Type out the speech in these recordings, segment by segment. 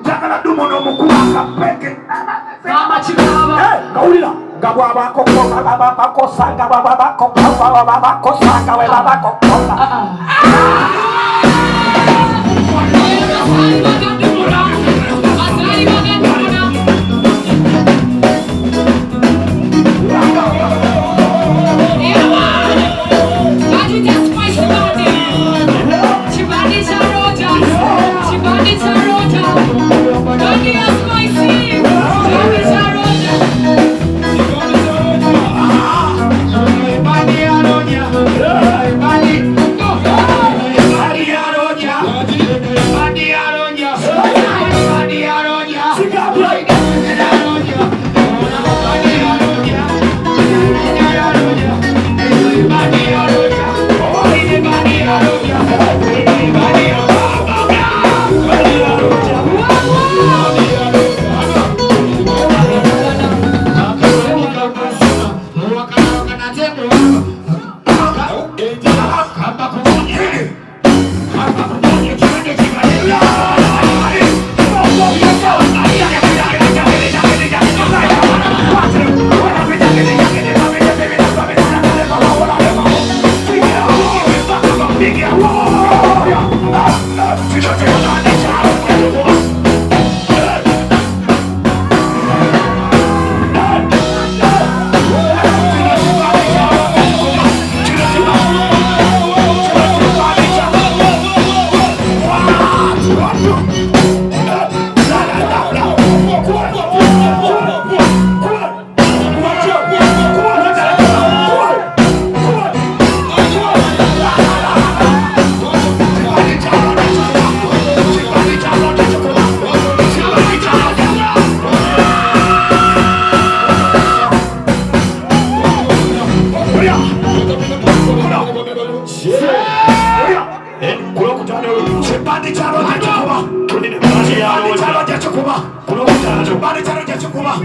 njagala dumono mukubanga peke gawulira nga bwabakokoma babakosanga babakokoma babakosanga we babakokoma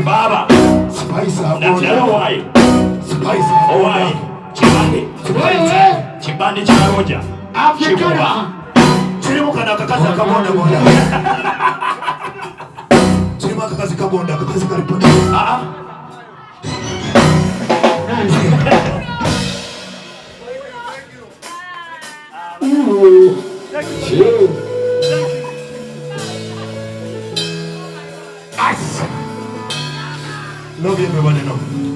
Baba, Spice, why? Spice, why? Chibandi charoja. Afrika. Chirimuka na kakaza kabonda bonda. Chirimuka kakaza kabonda kakaza karipoti. No bien me vale no.